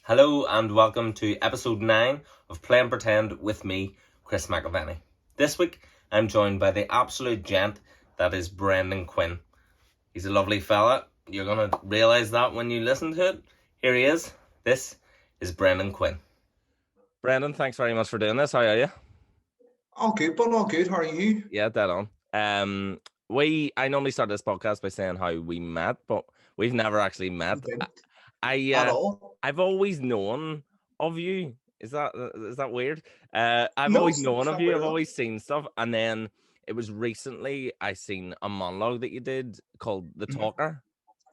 Hello and welcome to episode 9 of Play and Pretend with me, Chris McIlvenny. This week I'm joined by the absolute gent that is Brendan Quinn. He's a lovely fella. You're going to realise that when you listen to it. Here he is. This is Brendan Quinn. Brendan, thanks very much for doing this. How are you? All good, but all good. How are you? Yeah, dead on. I normally start this podcast by saying how we met, but we've never actually met. At all? I've always known of you. Is that weird? I've No, always it's known of not you. weird I've at all. always seen stuff, and then it was recently I seen a monologue that you did called "The Mhm. Talker,"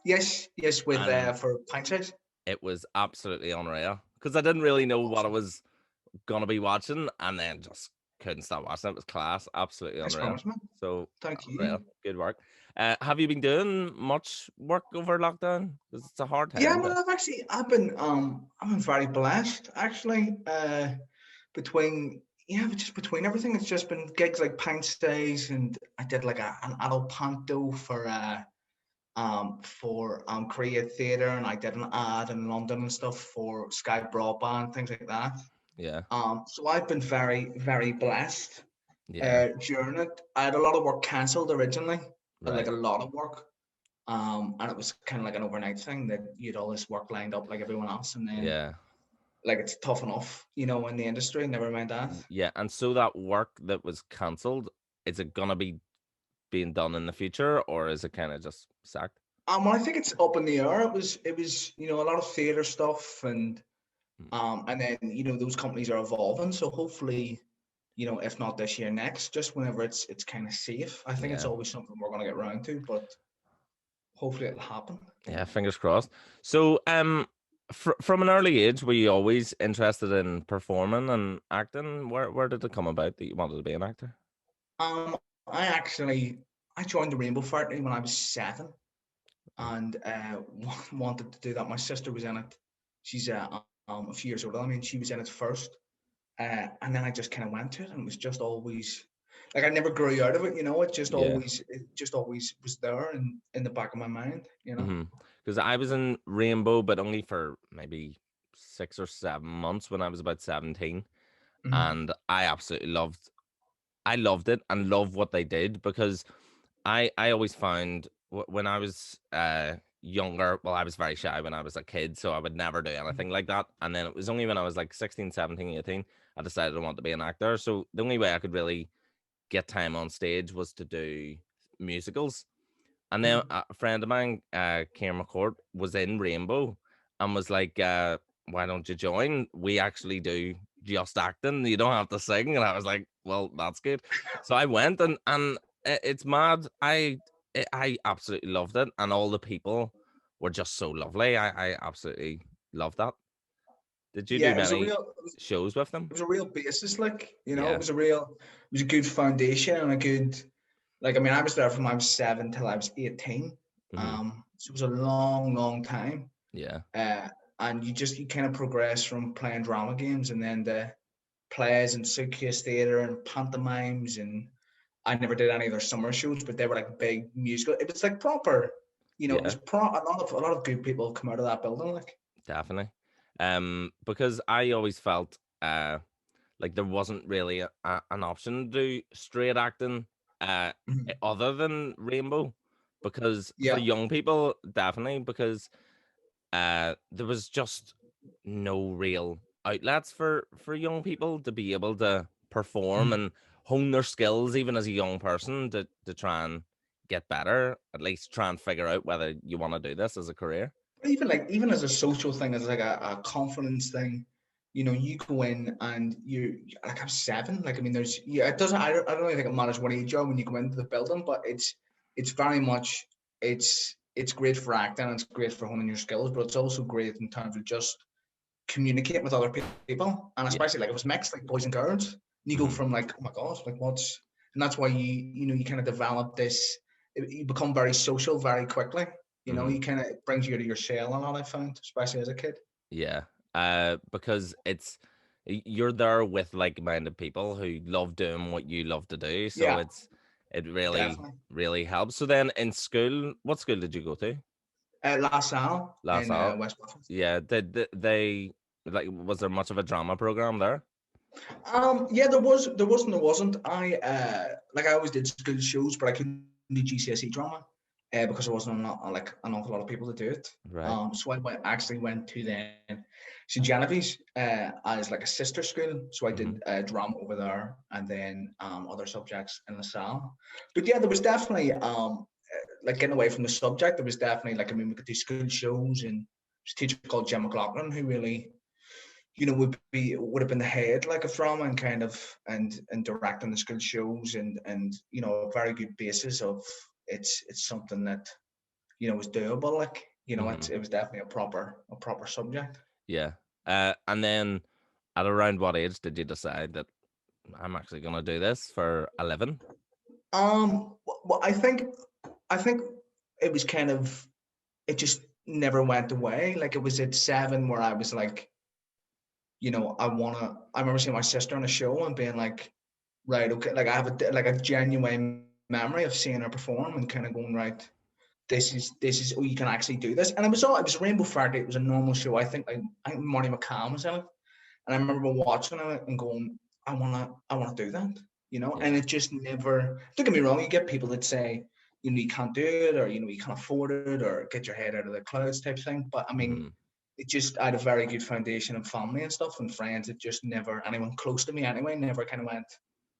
Yes, with and for pint size. it was absolutely unreal because I didn't really know what I was gonna be watching, and then just couldn't stop watching. It was class, absolutely Thanks very unreal. much, man. So Thank unreal, you. good work. Have you been doing much work over lockdown? Because it's a hard Yeah, time, well, but I've been very blessed actually. Between just between everything, it's just been gigs like pint stays, and I did like an adult panto for Create Theatre, and I did an ad in London and stuff for Sky Broadband, things like that. yeah, So I've been very, very blessed. yeah, During it, I had a lot of work cancelled originally, like right, a lot of work. And it was kind of like an overnight thing that you'd all this work lined up like everyone else, and then yeah. like it's tough enough, in the industry. Never mind that. Yeah, and so that work that was cancelled, is it gonna be being done in the future, or is it kind of just sacked? Well, I think it's up in the air. It was a lot of theater stuff, Mm. and then those companies are evolving. So hopefully, if not this year, next, just whenever it's kind of safe. I think it's Yeah, always something we're gonna get around to, but hopefully it'll happen. yeah, fingers crossed. So, from an early age, were you always interested in performing and acting? Where did it come about that you wanted to be an actor? Um, I actually I joined the Rainbow Factory when I was 7, Right. and wanted to do that. My sister was in it. She's a few years older. I mean, she was in it first, and then I just kind of went to it, and it was just always like I never grew out of it. Yeah. It just always was there in the back of my mind. Because I was in Rainbow, but only for maybe 6 or 7 months when I was about 17, Mhm. and I loved it and loved what they did because I always found when I was younger, well, I was very shy when I was a kid, so I would never do anything like that. And then it was only when I was like 16, 17, 18, I decided I wanted to be an actor. So the only way I could really get time on stage was to do musicals. And then Mhm. a friend of mine, Kieran McCourt, was in Rainbow and was like, why don't you join? We actually do just acting. You don't have to sing. And I was like, well, that's good. So I went and it's mad. I absolutely loved it. And all the people were just so lovely. I absolutely loved that. Did you do Yeah, many shows with them? it was a real basis. Like it Yeah. was it was a good foundation and a good. Like, I mean, I was there from I was 7 till I was 18. Hmm. So it was a long, long time. Yeah. Uh, and you kind of progress from playing drama games and then the plays and suitcase theater and pantomimes. And I never did any of their summer shows, but they were like big musical. It was like proper, it Yeah. was a lot of good people have come out of that building. Like, Definitely. Because I always felt like there wasn't really an option to do straight acting mhm. other than Rainbow. Because for Yeah. young people, definitely, because there was just no real outlets for young people to be able to perform Mhm. and hone their skills even as a young person to try and get better, at least try and figure out whether you want to do this as a career. Even as a social thing, as like a confidence thing, you go in and you like I'm 7. Like, I mean, there's yeah, it doesn't. I don't really think it matters what age you are when you go into the building, but it's very much it's great for acting and it's great for honing your skills, but it's also great in terms of just communicating with other people, and Yeah. especially like it was mixed like boys and girls. And you go Hmm. from like, oh my god, like what's, and that's why you kind of develop this. You become very social very quickly. Hmm. You kind of brings you out of your shell a lot. I found, especially as a kid. Yeah. Because you're there with like-minded people who love doing what you love to do, so Yeah, it really definitely. really helps. So then in school, what school did you go to? La Salle La in Salle. West Belfast. Yeah, did they? Like, was there much of a drama program there? Yeah, there wasn't. I always did school shows, but I couldn't do GCSE drama, because there wasn't like an awful lot of people to do it. Right. So actually went to then St Genevieve's as like a sister school. So I Hmm. did drama over there, and then other subjects in LaSalle. But yeah, there was definitely like getting away from the subject. There was definitely like, I mean, we could do school shows, and there's a teacher called Jim McLaughlin who really, would have been the head like of drama, and kind of and directing the school shows, and a very good basis of, it's something that was doable, like, Hmm. it was definitely a proper subject. Yeah. And then at around what age did you decide that I'm actually gonna do this for a living? Well, I think it was kind of, it just never went away. Like, it was at 7 where I was like, I remember seeing my sister on a show and being like, right, okay, like I have a genuine memory of seeing her perform and kind of going, right, this is, oh, you can actually do this. And it was a Rainbow Friday. It was a normal show. I think Marty McCann was in it, and I remember watching it and going, I wanna do that, and Yeah. it just never. Don't get me wrong. You get people that say, you can't do it, or you can't afford it, or get your head out of the clouds type thing. But I mean, Hmm. I had a very good foundation of family and stuff and friends. It just never, anyone close to me anyway, never kind of went,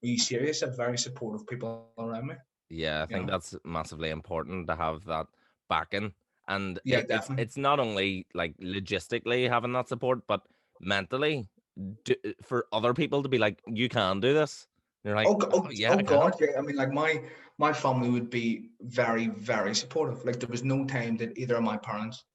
"Are you serious?" I have very supportive people around me. Yeah, I You think know. that's massively important to have that backing. And Yeah, it's definitely. it's not only like logistically having that support, but mentally for other people to be like, you can do this. You're like, Oh, oh oh, yeah, oh I can. God, yeah. I mean, like my family would be very, very supportive. Like, there was no time that either of my parents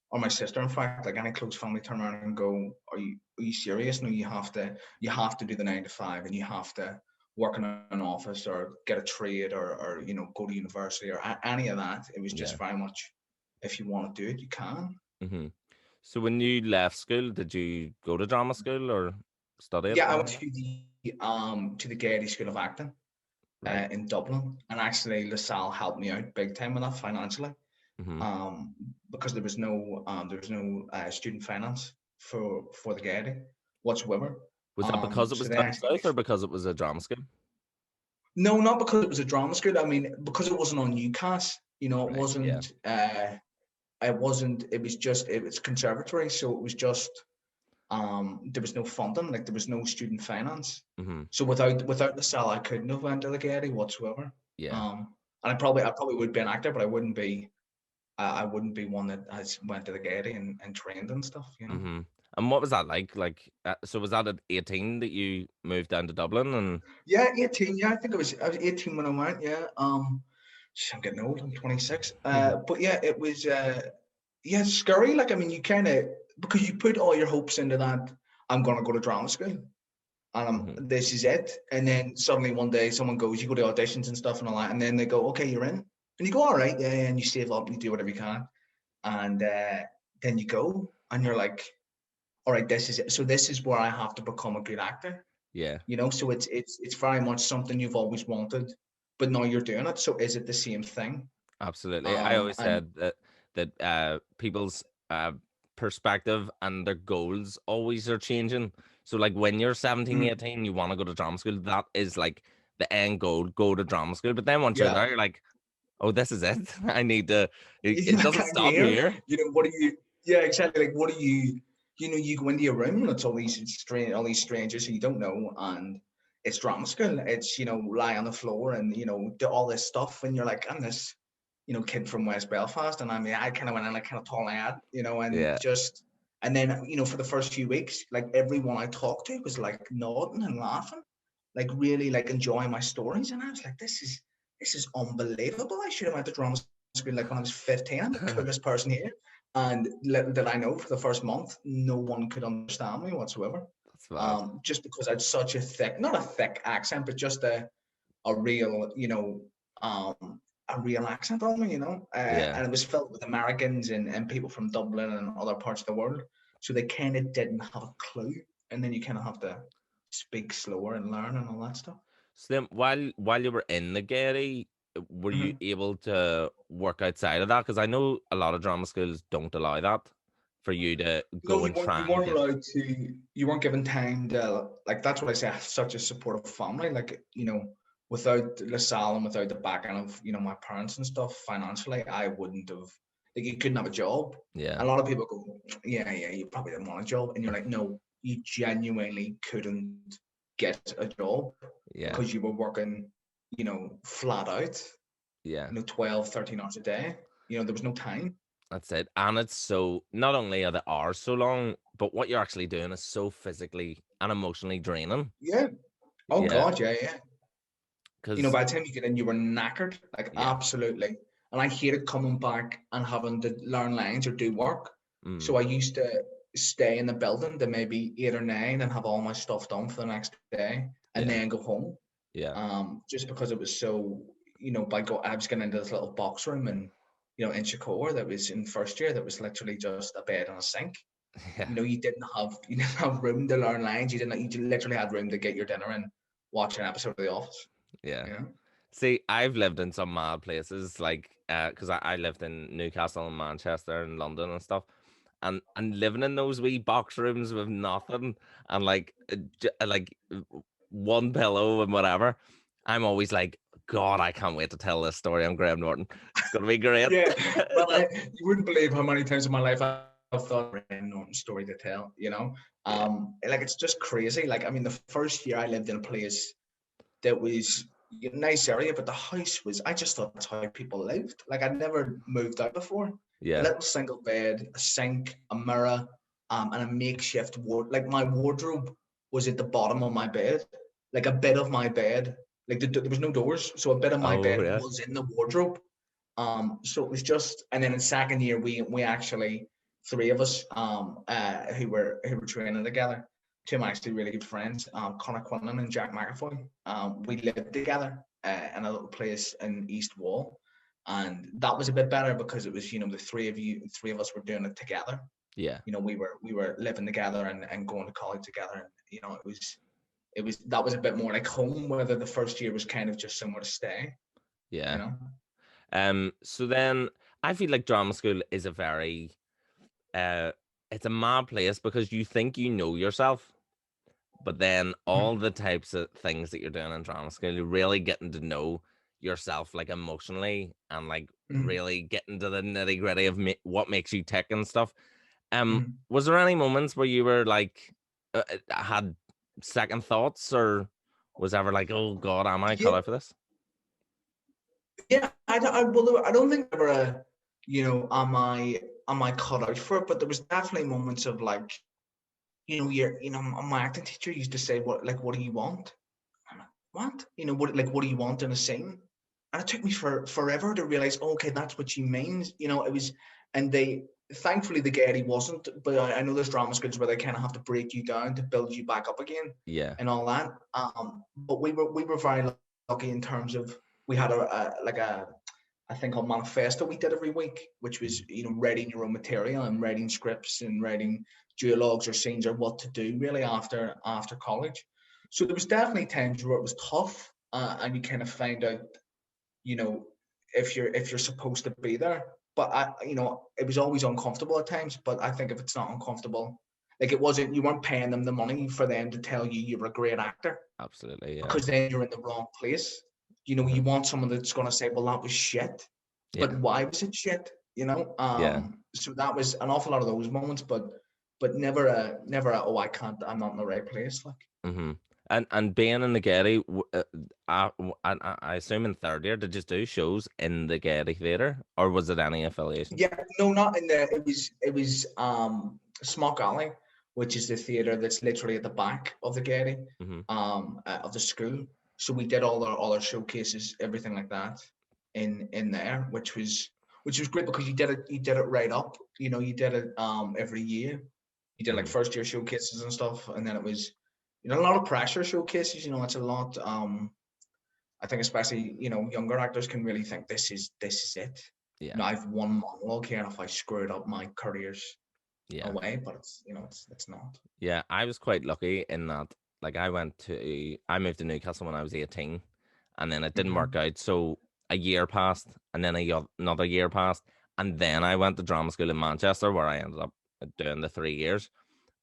or my sister, in fact, like any close family, turn around and go, "Are you serious? No, you have to do the 9 to 5, and you have to work in an office or get a trade, or go to university, or any of that." It was Yeah. just very much, if you want to do it, you can. Hmm. So when you left school, did you go to drama school or study it Yeah, or I went anything like to the Gaiety School of Acting that? Right. in Dublin, and actually LaSalle helped me out big time with that financially, Hmm. um, because there was no student finance for the Gaiety whatsoever. Was that because it So was they down actually south or because it was a drama school? no, not because it was a drama school. I mean, because it wasn't on UCAS. It Right. Yeah. wasn't. It wasn't. It was conservatory, so it was just. There was no funding, like there was no student finance. Hmm. So without the sal, I couldn't have went to the Gaiety whatsoever. Yeah. And I probably would be an actor, but I wouldn't be one that has went to the Gaiety and trained and stuff. Hmm. And what was that like? Like, so was that at 18 that you moved down to Dublin? And Yeah, 18. Yeah, I think I was 18 when I went. Yeah. I'm getting old. I'm 26. But yeah, it was. Yeah, it's scary. Like, I mean, you kind of, because you put all your hopes into that. I'm gonna go to drama school, and Mhm. this is it. And then suddenly one day someone goes, you go to auditions and stuff and all that, and then they go, okay, you're in, and you go, all right, yeah, yeah, and you save up, and you do whatever you can, and then you go, and you're like, all right, this is it. So this is where I have to become a good actor. Yeah, So it's very much something you've always wanted, but now you're doing it. So is it the same thing? absolutely. I always And said that people's perspective and their goals always are changing. So like when you're 17, mm, 18, you want to go to drama school, that is like the end goal, go to drama school. But then once you're yeah, there, you're like, oh, this is it. I need to it like, doesn't I'm stop here. here. What do you? Yeah, exactly. Like, what do you? You go into your room and it's all these strangers who you don't know, and it's drama school. It's lie on the floor and do all this stuff, and you're like, I'm this kid from West Belfast, and I kind of went in like kind of tall lad, and Yeah. just. And then, for the first few weeks, like everyone I talked to was like nodding and laughing, like really like enjoying my stories. And I was like, this is unbelievable. I should have went to drama school like when I was 15. I'm the coolest person here. And little did I know, for the first month, no one could understand me whatsoever. That's bad. Just because I had such a thick, not a thick accent, but just a real, a real accent on me, Yeah. and it was filled with Americans and people from Dublin and other parts of the world. So they kind of didn't have a clue. And then you kind of have to speak slower and learn and all that stuff. So then, while you were in the Gaiety, were you Mm-hmm. able to work outside of that? Because I know a lot of drama schools don't allow that for you to No, go and try you and weren't get. allowed to. You weren't given time to like. That's what I say. I have such a supportive family. Like without LaSalle and without the backing of my parents and stuff financially, I wouldn't have. Like, you couldn't have a job. Yeah, A lot of people go, yeah, you probably didn't want a job, and you're like, no, you genuinely couldn't get a job yeah, because you were working, flat out, yeah. 12, 13 hours a day. There was no time. That's it. And it's so, not only are the hours so long, but what you're actually doing is so physically and emotionally draining. Yeah. Oh Yeah, God, yeah, yeah. because By the time you get in, you were knackered, like yeah, absolutely. And I hated coming back and having to learn lines or do work. So mm, I used to stay in the building to maybe 8 or 9 and have all my stuff done for the next day and yeah, then go home. yeah, Just because it was so, I was getting into this little box room and, in Chicago that was in first year that was literally just a bed and a sink. yeah, You didn't have room to learn lines. You literally had room to get your dinner and watch an episode of The Office. yeah. You know? See, I've lived in some mad places, like, because I lived in Newcastle and Manchester and London and stuff, and living in those wee box rooms with nothing and like one pillow and whatever. I'm always like, God, I can't wait to tell this story on Graham Norton. It's gonna be great. Yeah, well, you wouldn't believe how many times in my life I've thought Ryan Norton's story to tell. Yeah, Like, it's just crazy. Like, I mean, the first year I lived in a place that was a nice area, but the house was. I just thought that's how people lived. Like, I'd never moved out before. A yeah. little single bed, a sink, a mirror, and a makeshift ward. Like, my wardrobe was at the bottom of my bed, like a bit of my bed. Like, there was no doors, so a bit of my Oh bed yeah, was in the wardrobe. So it was just, and then in second year we actually three of us who were training together, two of my actually really good friends, Connor Quinn and Jack McIlvenny. We lived together in a little place in East Wall, and that was a bit better because it was the three of us were doing it together. yeah, We were living together and going to college together, and it was that was a bit more like home. Whether the first year was kind of just somewhere to stay, you yeah. know. So then I feel like drama school is a very uh it's a mad place because you think you know yourself, but then all the types of things that you're doing in drama school, you're really getting to know yourself, like emotionally, and like Mhm. really getting to the nitty gritty of what makes you tick and stuff. Mhm. Was there any moments where you were like had second thoughts, or was ever like, oh God, am I cut Yeah, out for this? yeah. Well, I don't think ever, am I cut out for it? But there was definitely moments of like, my acting teacher used to say, what do you want? I'm like, what? What do you want in a scene? And it took me forever to realize, okay, that's what she means. It was, and thankfully the Gaiety wasn't, but I know there's drama schools where they kind of have to break you down to build you back up again Yeah, and all that. But we were very lucky in terms of we had a thing called manifesto we did every week, which was writing your own material and writing scripts and writing duologues or scenes or what to do really after college. So there was definitely times where it was tough, and you kind of find out, you know, if you're supposed to be there. But it was always uncomfortable at times. But I think if it's not uncomfortable, like it wasn't, you weren't paying them the money for them to tell you you were a great actor, absolutely. Yeah, because then you're in the wrong place. You want someone that's going to say, well, that was shit, yeah, but why was it shit? yeah. So that was an awful lot of those moments, but never oh, I'm not in the right place. Like, hmm And being in the Getty, I assume in third year, did you do shows in the Getty Theatre, or was it any affiliation? yeah, no, not in the, it was Smock Alley, which is the theater that's literally at the back of the Gaiety, Hmm. of the school. So we did all our showcases, everything like that, in there, which was great because you did it right up. You did it every year. You did like Hmm. first year showcases and stuff, and then it was a lot of pressure showcases. It's a lot. I think especially younger actors can really think this is it. Yeah, I've one monologue here, and if I screw it up, my career's yeah, away. But it's not. yeah. I was quite lucky in that, like, I moved to Newcastle when I was 18, and then it didn't work Hmm. out. So a year passed, and then another year passed, and then I went to drama school in Manchester, where I ended up doing the 3 years,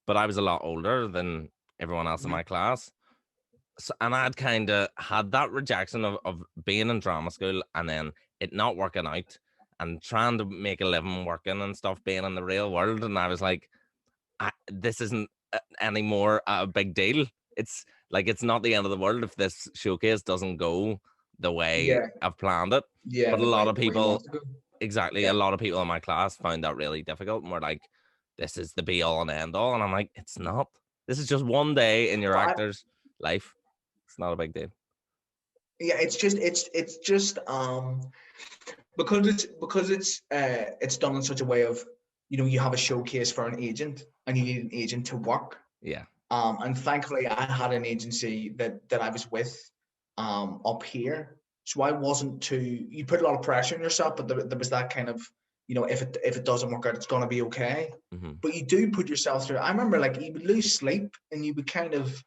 but I was a lot older than everyone else in Mhm. my class. So, and I'd kind of had that rejection of being in drama school and then it not working out and trying to make a living working and stuff, being in the real world. And I was like, this isn't anymore a big deal. It's like, it's not the end of the world if this showcase doesn't go the way Yeah, I've planned it. yeah, But a lot of the way you want people, to go. exactly, a Yeah, lot of people in my class found that really difficult and were like, this is the be all and end all. And I'm like, it's not. This is just one day in your but actor's life. It's not a big deal. yeah, it's just because it's done in such a way of, you have a showcase for an agent and you need an agent to work. Yeah. And thankfully I had an agency that I was with up here. So I wasn't too, you put a lot of pressure on yourself, but there was that kind of, if it doesn't work out, it's gonna be okay. Hmm. But you do put yourself through. I remember like you would lose sleep and you would kind of,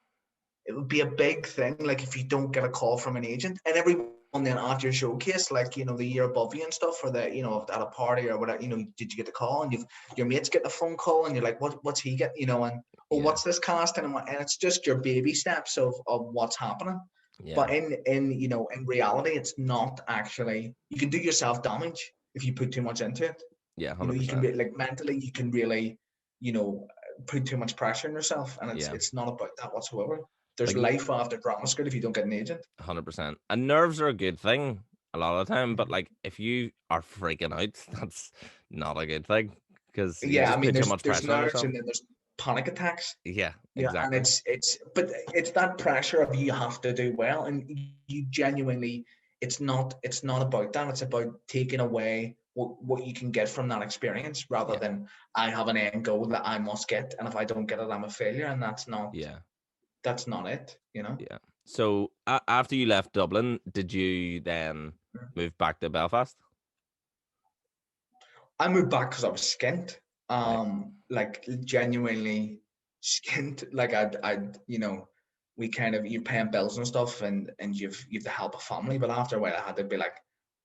it would be a big thing, like if you don't get a call from an agent, and everyone then after your showcase, like the year above you and stuff, or at a party or whatever, did you get the call? And your mates get the phone call, and you're like, what's he get? And oh, Yeah. what's this casting? And it's just your baby steps of what's happening. Yeah. But in reality, it's not actually. You can do yourself damage if you put too much into it. Yeah. You can 100%. be like mentally, you can really, you know, put too much pressure on yourself, and it's Yeah. it's not about that whatsoever. There's Like, life after drama school if you don't get an agent. 100%. And nerves are a good thing a lot of the time, but Mhm. like, if you are freaking out, that's not a good thing because you Yeah, I just mean, put too there's much there's pressure on nerves yourself. and then there's panic attacks. Yeah. Yeah, and Exactly. but it's that pressure of you have to do well, and you genuinely, it's not about that. It's about taking away what you can get from that experience, rather Yeah. than I have an end goal that I must get, and if I don't get it, I'm a failure, and Yeah. that's not it. Yeah. So after you left Dublin, did you then move back to Belfast? I moved back because I was skint. Right. Like genuinely skint. Like we kind of, you're paying bills and stuff, and you've to help a family. But after a while, I had to be like,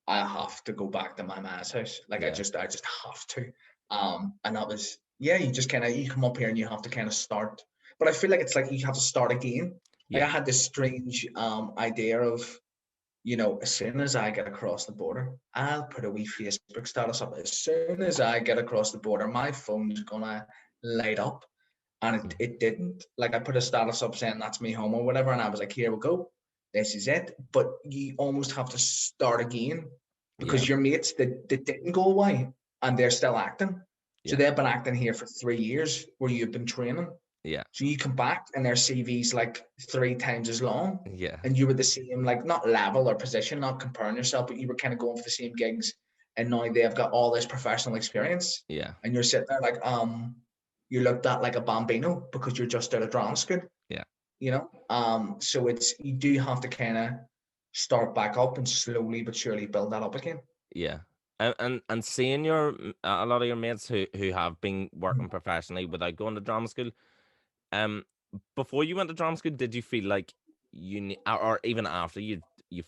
I have to go back to my man's house. Like Yeah. I just have to. And that was, yeah. You just kind of, you come up here and you have to kind of start. But I feel like it's like you have to start again. Like I Yeah. had this strange idea of, as soon as I get across the border, I'll put a wee Facebook status up. As soon as I get across the border, my phone's gonna light up. And it, Mm. it didn't. Like I put a status up saying that's me home or whatever, and I was like, here we go. This is it. But you almost have to start again Yeah. because your mates that didn't go away and they're still acting. So Yeah. they've been acting here for 3 years where you've been training. Yeah. So you come back and their CV's like 3 times as long, Yeah. and you were the same, like not level or position, not comparing yourself, but you were kind of going for the same gigs, and now they've got all this professional experience, Yeah. and you're sitting there like, you looked at like a bambino because you're just out of drama school, Yeah. so you do have to kind of start back up and slowly but surely build that up again. Yeah. And seeing a lot of your mates who have been Mhm. working professionally without going to drama school, um, before you went to drama school, did you feel like or even after you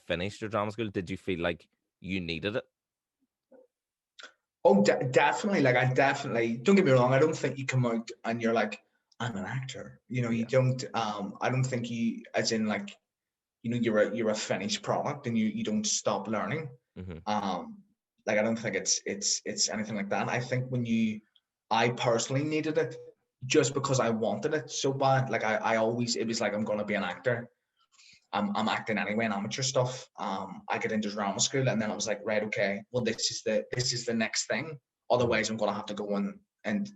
finished your drama school, did you feel like you needed it? Oh, definitely. Like, I definitely, don't get me wrong. I don't think you come out and you're like, I'm an actor. You Yeah. don't. I don't think you, as in like, you're a finished product, and you don't stop learning. Hmm. Um, like I don't think it's anything like that. I think I personally needed it just because I wanted it so bad. Like I always, it was like, I'm gonna be an actor. I'm acting anyway in amateur stuff. I get into drama school, and then I was like, right, okay, well, this is the next thing. Hmm. Otherwise, I'm gonna have to go and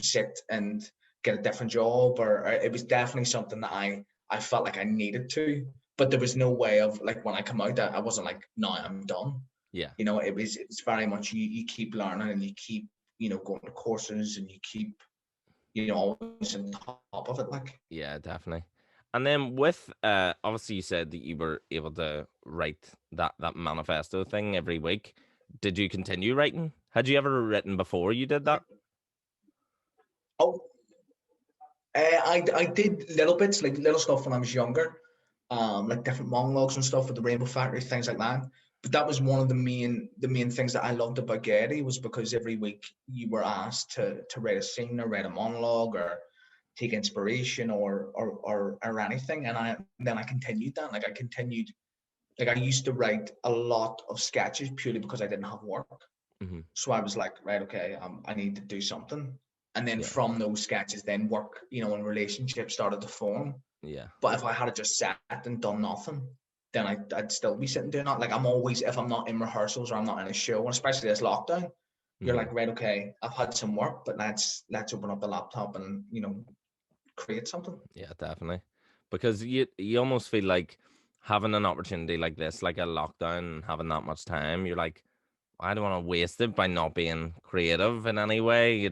sit and get a different job, or it was definitely something that I felt like I needed to. But there was no way of, like, when I come out, I wasn't like, no, I'm done. Yeah. It's very much, you keep learning, and you keep going to courses, and you keep always on top of it, like. Yeah, definitely. And then with obviously you said that you were able to write that manifesto thing every week. Did you continue writing? Had you ever written before you did that? Oh, I did little bits, like little stuff when I was younger, like different monologues and stuff with the Rainbow Factory, things like that. that was one of the main things that I loved about Gaiety, was because every week you were asked to write a scene or write a monologue or take inspiration or anything, and then I continued that. Like I used to write a lot of sketches purely because I didn't have work. Hmm. So I was like, right, okay, I need to do something. And then Yeah, from those sketches, then work, and relationships started to form. yeah, But if I had just sat and done nothing, then I'd still be sitting doing that. Like I'm always, if I'm not in rehearsals or I'm not in a show, and especially this lockdown, you're hmm, like, right, okay, I've had some work, but let's open up the laptop and create something. yeah, definitely. Because you almost feel like having an opportunity like this, like a lockdown, and having that much time, you're like, I don't want to waste it by not being creative in any way.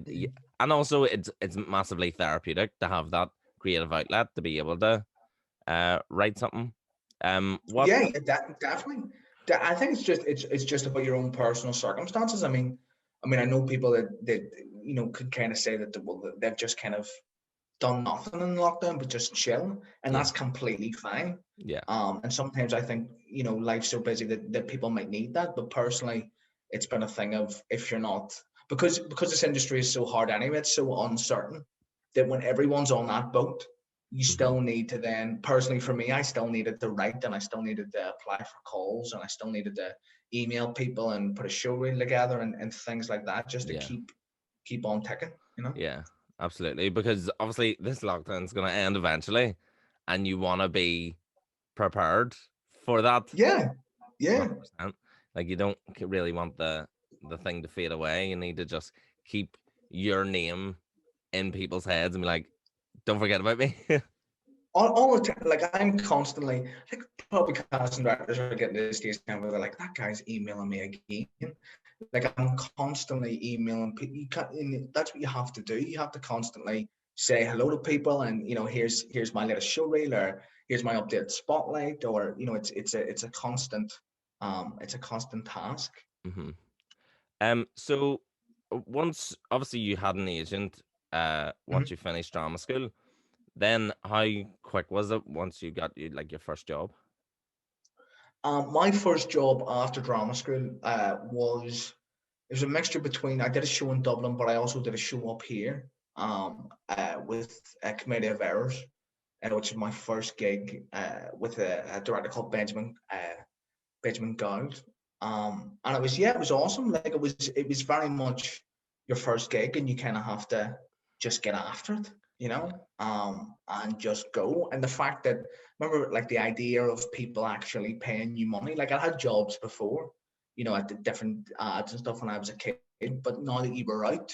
And also, it's massively therapeutic to have that creative outlet to be able to write something. What? Yeah, yeah, definitely. I think it's just about your own personal circumstances. I mean, I know people that could kind of say that they've just kind of done nothing in lockdown but just chill, and Yeah, that's completely fine. yeah, And sometimes I think life's so busy that people might need that. But personally, it's been a thing of, if you're not, because this industry is so hard anyway, it's so uncertain, that when everyone's on that boat, you hmm, still need to then, personally for me, I still needed to write, and I still needed to apply for calls, and I still needed to email people and put a show reel together and things like that, just to yeah, keep on ticking. yeah, absolutely. Because obviously, this lockdown's going to end eventually, and you want to be prepared for that Yeah, yeah. 100%. Like you don't really want the thing to fade away. You need to just keep your name in people's heads and be like, don't forget about me. All the time, like I'm constantly, like, probably casting directors are getting to the stage now where they're like, that guy's emailing me again. Like I'm constantly emailing people. You can't, and that's what you have to do. You have to constantly say hello to people, and here's my latest show reel, or here's my updated spotlight, or it's a constant task. Hmm. So once obviously you had an agent, once Mhm. you finished drama school, then how quick was it once you got like your first job? My first job after drama school it was a mixture between, I did a show in Dublin, but I also did a show up here with a Comedy of Errors, which is my first gig with a director called Benjamin Gould. And it was awesome. Like it was very much your first gig, and you kind of have to just get after it, and just go. And the fact that, remember, like the idea of people actually paying you money. Like I had jobs before, at the different ads and stuff when I was a kid, but now that you were out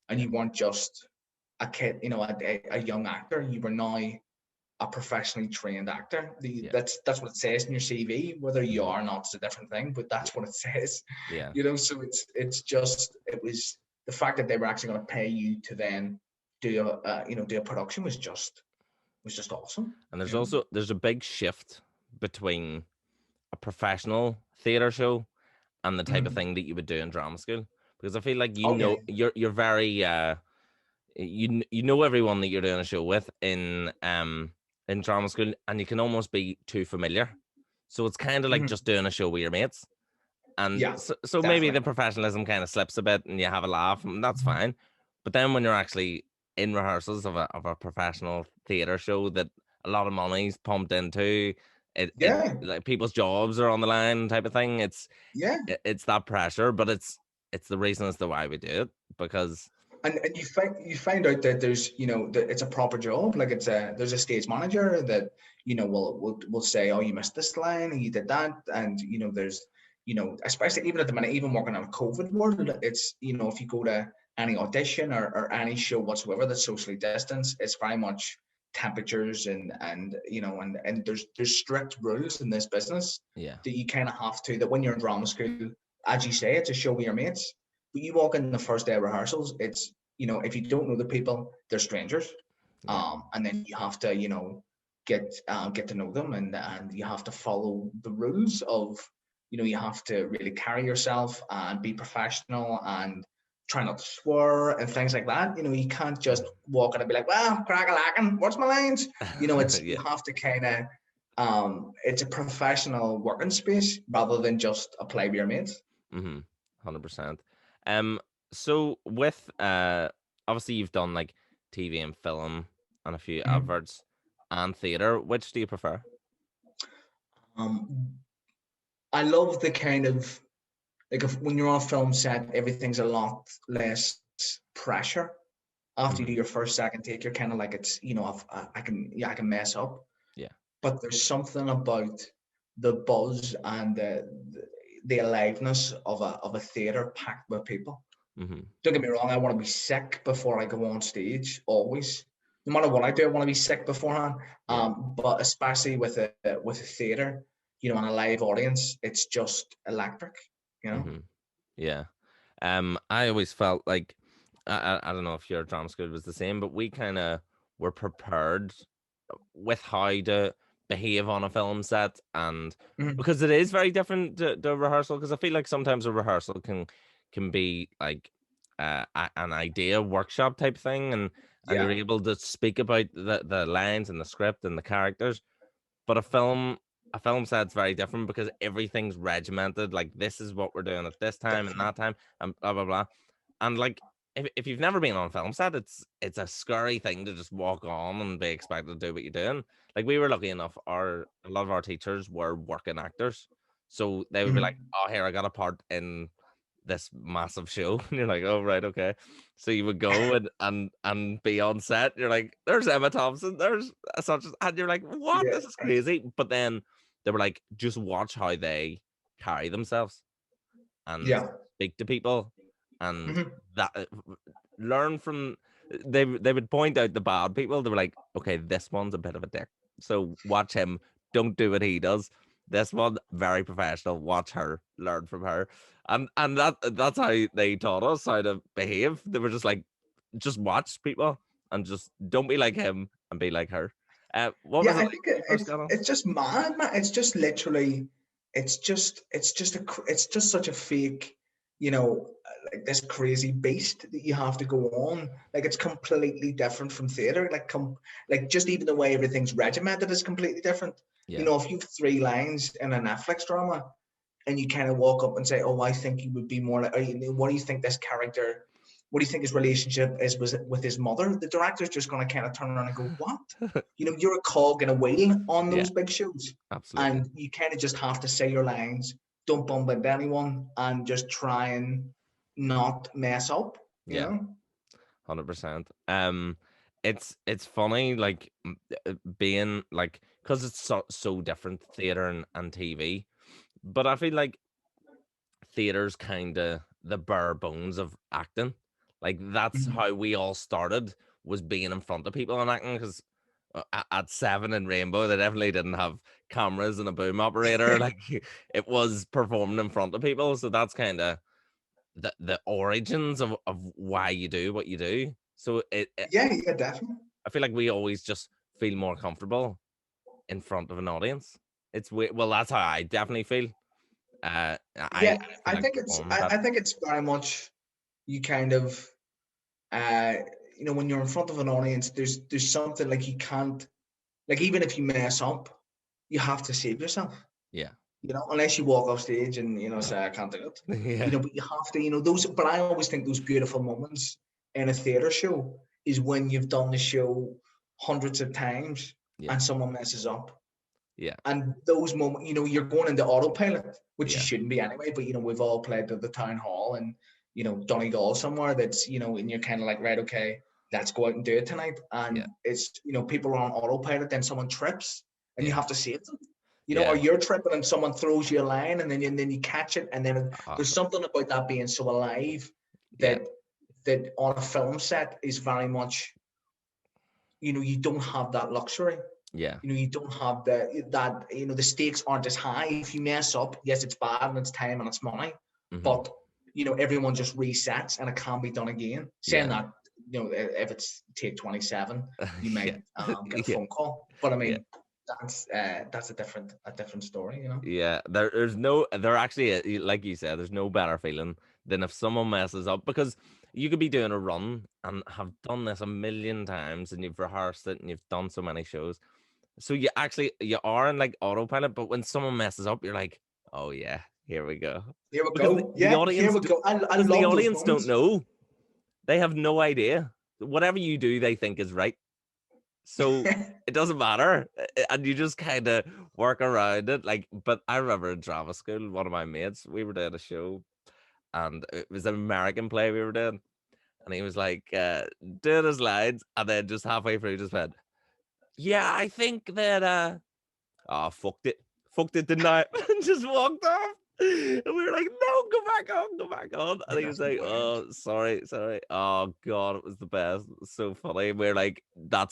and Yeah, you weren't just a kid, a young actor, you were now a professionally trained actor. yeah, That's what it says in your CV. Whether you hmm, are or not is a different thing, but yeah, that's what it says. yeah. So it was the fact that they were actually going to pay you to then do a production was just awesome. And You know. there's a big shift between a professional theater show and the type of Mm. thing that you would do in drama school, because I feel like Oh yeah. you're very you know everyone that you're doing a show with in drama school, and you can almost be too familiar, so it's kind of like Mhm. just doing a show with your mates. And Yeah, so maybe definitely. the professionalism kind of slips a bit and you have a laugh, and that's fine. But then when you're actually in rehearsals of a professional theater show that a lot of money's pumped into, it Yeah, like people's jobs are on the line type of thing. yeah. It's that pressure, but it's the reason as to why we do it, because And you find out that that it's a proper job. Like there's a stage manager that will say, oh, you missed this line and you did that, and there's especially even at the minute, even working on a COVID world, it's if you go to any audition or any show whatsoever that's socially distanced, it's very much temperatures and there's strict rules in this business yeah, that you kind of have to, that when you're in drama school, as you say, it's a show with your mates. But you walk in the first day of rehearsals, it's if you don't know the people, they're strangers. yeah, And then you have to get to know them, and you have to follow the rules of you have to really carry yourself and be professional and try not to swear and things like that. You can't just walk in and be like, well, crack a lacking, what's my lines? It's you yeah, have to kind of it's a professional working space rather than just a play with your mates. 100%. Um, so with obviously you've done like TV and film and a few Mhm. adverts and theater. Which do you prefer? Um, I love the kind of like if when you're on a film set, everything's a lot less pressure. After you do Hmm. your first, second take, you're kind of like it's I can I can mess up, Yeah. but there's something about the buzz and the aliveness of a theater packed with people. Hmm. Don't get me wrong, I want to be sick before I go on stage, always. No matter what I do, I want to be sick beforehand. Yeah. But especially with a theater, and a live audience, it's just electric, you know. Hmm. Yeah. I always felt like I don't know if your drama school was the same, but we kind of were prepared with how to behave on a film set, and Mhm. because it is very different to rehearsal. Because I feel like sometimes a rehearsal can be like an idea workshop type thing, and you're Yeah, able to speak about the lines and the script and the characters. But a film set's very different because everything's regimented. Like this is what we're doing at this time and definitely. that time, and blah blah blah. And like if you've never been on a film set, it's a scary thing to just walk on and be expected to do what you're doing. Like we were lucky enough, a lot of our teachers were working actors. So they would be like, Mhm. "Oh, here, I got a part in this massive show." And you're like, "Oh, right, okay." So you would go and be on set. You're like, "There's Emma Thompson, there's such," and you're like, "What? Yeah, This is crazy." But then they were like, "Just watch how they carry themselves and yeah. speak to people, and Mhm. that learn from." They would point out the bad people. They were like, "Okay, this one's a bit of a dick, so watch him. Don't do what he does. This one very professional. Watch her. Learn from her." And that's how they taught us how to behave. They were just like, just watch people and just don't be like him and be like her. What Yeah, was it I like think when you first got on? it's just mad, man. It's just literally, it's just such a fake, like this crazy beast that you have to go on. Like it's completely different from theater. Like just even the way everything's regimented is completely different. Yeah, If you've three lines in a Netflix drama, and you kind of walk up and say, "Oh, I think you would be more like, what do you think this character? What do you think his relationship is with his mother?" The director's just going to kind of turn around and go, "What? You're a cog in a wheel on yeah, those big shows, absolutely. and you kind of just have to say your lines, don't bump into anyone, and just try and not mess up." You Yeah. know? 100%. It's funny, like being like, because it's so different, theater and TV. But I feel like theater's kind of the bare bones of acting. Like that's Mhm. how we all started, was being in front of people and acting. Because at Seven and Rainbow, they definitely didn't have cameras and a boom operator. Like it was performing in front of people. So that's kind of the origins of why you do what you do. So Yeah, yeah, definitely. I feel like we always just feel more comfortable in front of an audience. It's weird. Well, that's how I definitely feel. I Yeah, feel like performing I better. think it's very much you kind of uh when you're in front of an audience, there's something like you can't, like even if you mess up, you have to save yourself. Yeah, Unless you walk off stage and say I can't do it. yeah, But you have to, those. But I always think those beautiful moments in a theater show is when you've done the show hundreds of times yeah, and someone messes up. yeah, And those moments, you're going into autopilot, which you yeah, shouldn't be anyway. But we've all played at the town hall and Donegal somewhere that's and you're kind of like, right, okay, let's go out and do it tonight. yeah, And it's people are on autopilot, then someone trips and you yeah, have to save them. Or yeah. you're tripping and someone throws you a line and then you catch it, and then Uh, there's something about that being so alive yeah, that on a film set is very much you don't have that luxury. yeah, You don't have the stakes aren't as high. If you mess up, yes, it's bad and it's time and it's money, hmm, but everyone just resets and it can be done again. Saying yeah, that, if it's take 27, you might yeah, get a yeah, phone call. But I yeah. mean, that's a different story, Yeah, there actually like you said, there's no better feeling than if someone messes up, because you could be doing a run and have done this a million times and you've rehearsed it and you've done so many shows, So you are in like autopilot, but when someone messes up, you're like, oh yeah, here we go. Here we Because go. Yeah, here we go. I the love those audience don't moments. know. They have no idea. Whatever you do, they think is right. So it doesn't matter. And you just kind of work around it. Like, but I remember in drama school, one of my mates, we were doing a show and it was an American play we were doing. And he was like, doing his lines, and then just halfway through just went, yeah, I think that oh, fucked it, didn't I? And just walked off. And we were like, no, go back on, go back on. And he was That's like, brilliant. oh, sorry. Oh God, it was the best. It was so funny. We are like, don't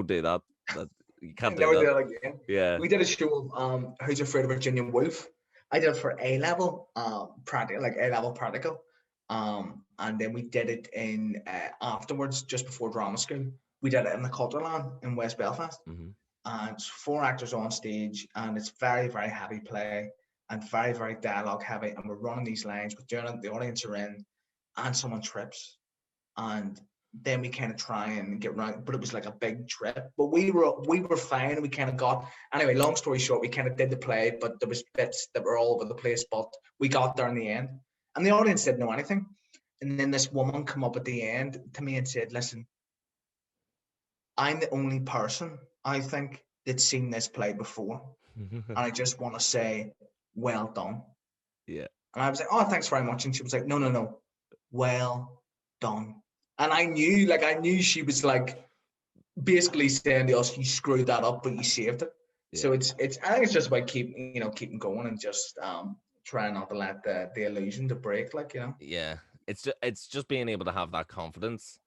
do that. That you can't do Never that. did it again. Yeah. We did a show of Who's Afraid of Virginia Woolf. I did it for A level practical, like A level practical. And then we did it in afterwards, just before drama school. We did it in the Culturland in West Belfast. Mm-hmm. And it's 4 actors on stage, and it's very, very heavy play and very, very dialogue heavy. And we're running these lines, we're doing it, the audience are in, and someone trips. And then we kind of try and get around, but it was like a big trip. But we were fine. We kind of got, anyway, long story short, we kind of did the play, but there was bits that were all over the place, but we got there in the end. And the audience didn't know anything. And then this woman come up at the end to me and said, listen, I'm the only person, I think, that's seen this play before. And I just want to say, well done. Yeah. And I was like, oh, thanks very much. And she was like, no, no, no, well done. And I knew she was like basically saying to us, you screwed that up, but you saved it. Yeah. So it's I think it's just about keeping going and just trying not to let the illusion to break, like, Yeah. It's just being able to have that confidence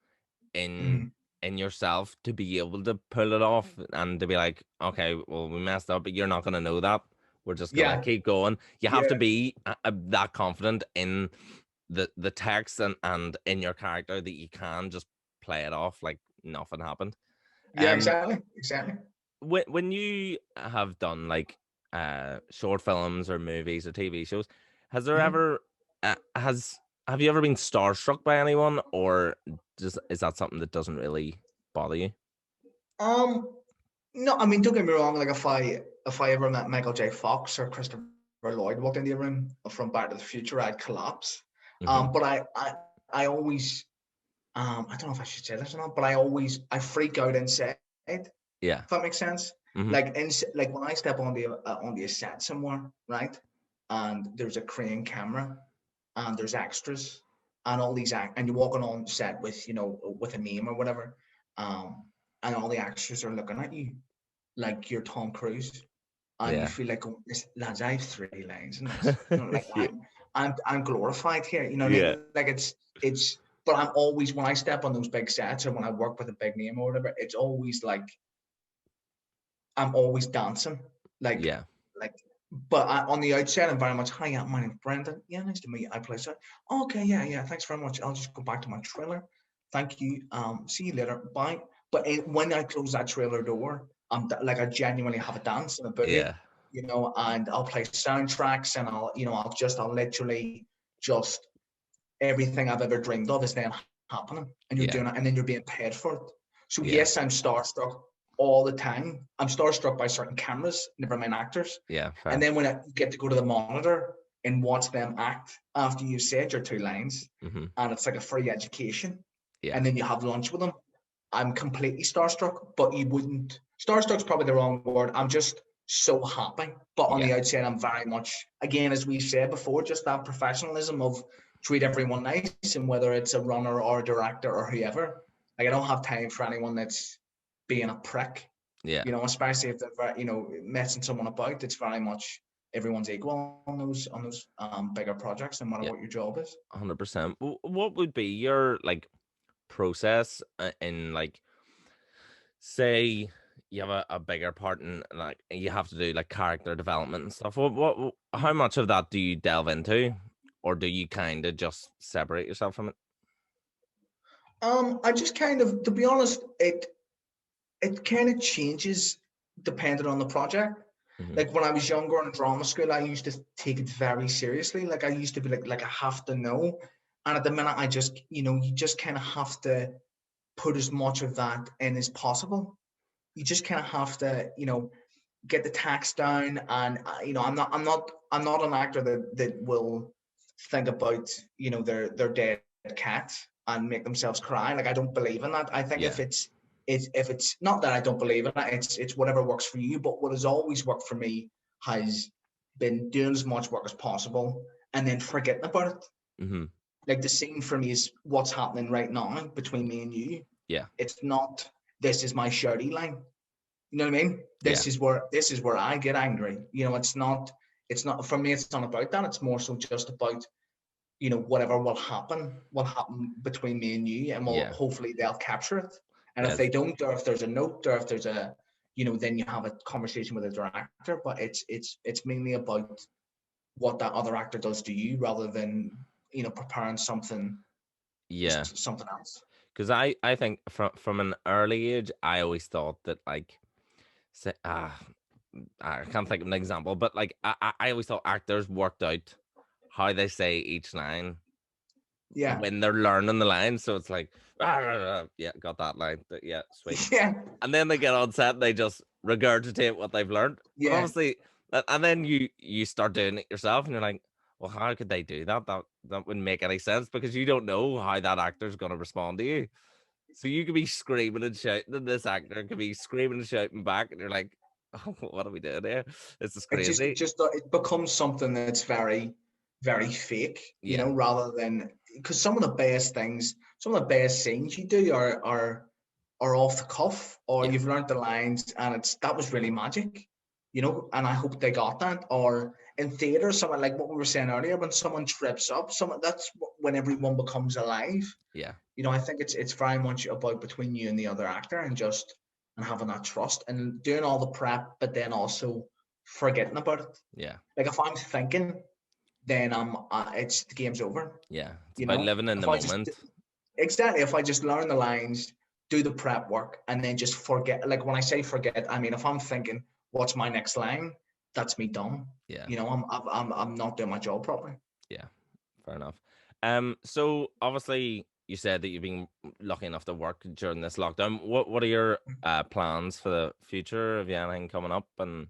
in Mhm. in yourself to be able to pull it off and to be like, okay, well, we messed up, but you're not gonna know that. We're just gonna Yeah, keep going. You have to yeah, be that confident in the text and in your character that you can just play it off like nothing happened. yeah, Um, exactly. when you have done like short films or movies or TV shows, has there Mhm. ever has have you ever been starstruck by anyone, or just is that something that doesn't really bother you? Um, no, I mean, don't get me wrong. Like, if I ever met Michael J. Fox or Christopher Lloyd walked into the room from Back to the Future, I'd collapse. Hmm. But I always, I don't know if I should say this or not, but I freak out inside. Yeah. If that makes sense. Hmm. Like when I step on the set somewhere, right? And there's a crane camera, and there's extras, and all these and you're walking on set with with a name or whatever, um, and all the extras are looking at you like you're Tom Cruise, and you Yeah. feel like, oh, lads, I have 3 lines in this. Like Yeah. I'm glorified here. You know what I Yeah. mean? Like it's. But I'm always, when I step on those big sets or when I work with a big name or whatever, it's always like I'm always dancing, like, Yeah. like. But on the outside, I'm very much, hi, yeah, my name's Brendan. Yeah, nice to meet you. I play so. Okay, yeah, yeah. Thanks very much. I'll just go back to my trailer. Thank you. See you later. Bye. But when I close that trailer door, like, I genuinely have a dance and a boogie, Yeah. and I'll play soundtracks, and I'll literally just everything I've ever dreamed of is then happening, and you're Yeah. doing it, and then you're being paid for it. So Yeah. yes, I'm starstruck all the time. I'm starstruck by certain cameras, never mind actors. Yeah. And Fair. then when I get to go to the monitor and watch them act after you said your 2 lines, Hmm. and it's like a free education, Yeah. and then you have lunch with them, I'm completely starstruck. But you wouldn't. Starstruck's probably the wrong word. I'm just so happy. But on Yeah. the outside, I'm very much, again, as we said before, just that professionalism of treat everyone nice, and whether it's a runner or a director or whoever. Like, I don't have time for anyone that's being a prick. Yeah. Especially if they're messing someone about. It's very much everyone's equal on those bigger projects, no matter Yeah. what your job is. 100%. What would be your like process in like, say you have a bigger part and like you have to do like character development and stuff. How much of that do you delve into, or do you kind of just separate yourself from it? I just kind of, to be honest, it kind of changes depending on the project. Hmm. Like when I was younger in drama school, I used to take it very seriously. Like I used to be like I have to know. And at the minute, I just, you just kind of have to put as much of that in as possible. you just kind of have to, get the tax down. And I'm not an actor that will think about, their dead cat and make themselves cry. Like, I don't believe in that. I think Yeah. if it's not that I don't believe in it, it's whatever works for you. But what has always worked for me has been doing as much work as possible and then forgetting about it. Mm-hmm. Like, the scene for me is what's happening right now between me and you. Yeah. It's not, this is my shouty line. You know what I mean? Yeah. This is where I get angry. It's not for me, it's not about that. It's more so just about, whatever will happen between me and you, and Yeah. hopefully they'll capture it. And if Yes. they don't, or if there's a note, or if there's then you have a conversation with the director. But it's mainly about what that other actor does to you, rather than preparing something Yeah. something else. Because I think from an early age, I always thought that, like, say, I can't think of an example, but like I always thought actors worked out how they say each line Yeah. when they're learning the line. So it's like, yeah, got that line. Yeah, sweet. Yeah. And then they get on set and they just regurgitate what they've learned. But Yeah. obviously, and then you start doing it yourself, and you're like, well, how could they do that? That wouldn't make any sense, because you don't know how that actor's going to respond to you. So you could be screaming and shouting, and this actor could be screaming and shouting back, and you're like, oh, what are we doing here? This is crazy. It becomes something that's very, very fake, Yeah, rather than, because some of the best things, some of the best scenes you do are off the cuff, or yeah, you've learned the lines and that was really magic, and I hope they got that. Or in theater, something like what we were saying earlier, when someone trips up, that's when everyone becomes alive. yeah, I think it's very much about between you and the other actor, and having that trust and doing all the prep, but then also forgetting about it. yeah, Like, if I'm thinking, then it's the game's over. yeah. It's about living in the If I just moment. exactly if I just learn the lines, do the prep work, and then just forget. Like, when I say forget, I mean, if I'm thinking what's my next line, that's me done. Yeah, I'm not doing my job properly. yeah. Fair enough. So obviously you said that you've been lucky enough to work during this lockdown. What are your plans for the future? Have you anything coming up, and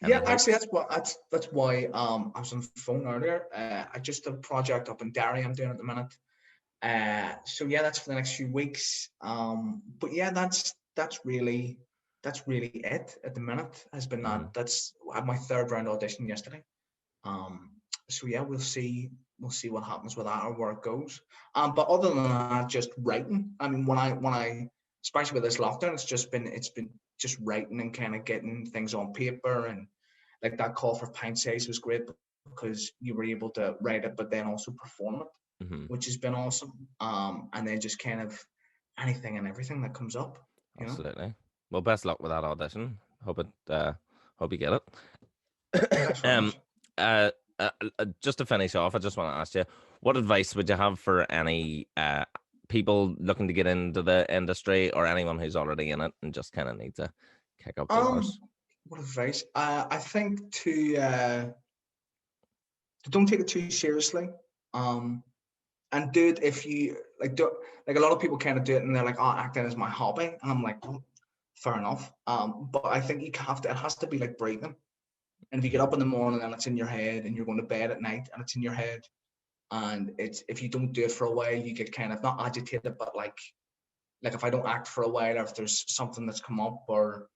any Yeah, actually, hopes? that's why I was on the phone earlier. I just a project up in Derry I'm doing at the minute. So yeah, that's for the next few weeks. But yeah, that's really it at the minute. Has been Mm-hmm. that's I had my third round audition yesterday. Um, so yeah, we'll see what happens with that, or where it goes. But other than that, just writing. I mean, when I especially with this lockdown, it's been just writing and kind of getting things on paper. And like, that call for pint size was great, because you were able to write it but then also perform it, Mm-hmm. which has been awesome. And then just kind of anything and everything that comes up, you know. Absolutely. Well, best luck with that audition. Hope you get Thanks it. very much. Uh, just to finish off, I just want to ask you, what advice would you have for any people looking to get into the industry, or anyone who's already in it and just kind of needs to kick up the Um, arse? what advice? I think to don't take it too seriously. Um, and do it if you like. Like, a lot of people kind of do it and they're like, "Oh, acting is my hobby," and I'm like, "Oh, fair enough." But I think it has to be like breathing. And if you get up in the morning and it's in your head, and you're going to bed at night and it's in your head, and if you don't do it for a while, you get kind of not agitated, but like if I don't act for a while, or if there's something that's come up, or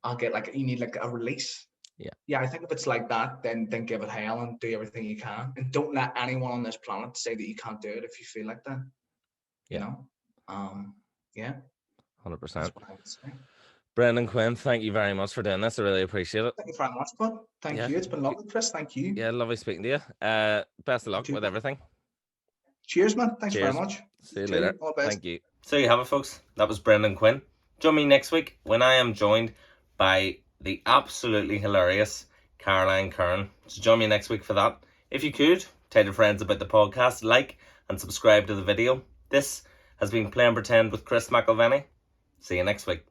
I'll get like, you need like a release. Yeah, Yeah, I think if it's like that, then give it hell and do everything you can, and don't let anyone on this planet say that you can't do it if you feel like that. You yeah, know, um, yeah, that's 100%. what I would say. Brendan, Quinn, thank you very much for doing this. I really appreciate it. Thank you very much, bud. Thank Yeah, you. It's been lovely, Chris. Thank you. yeah, lovely speaking to you. Best of You luck too, with bud. everything. Cheers, man. Thanks very Cheers. much. See You you too. later. All the best. Thank you. So you have it, folks. That was Brendan Quinn. Join me next week when I am joined by the absolutely hilarious Caroline Kern. So join me next week for that. If you could, tell your friends about the podcast, like and subscribe to the video. This has been Playing Pretend with Chris McIlvenny. See you next week.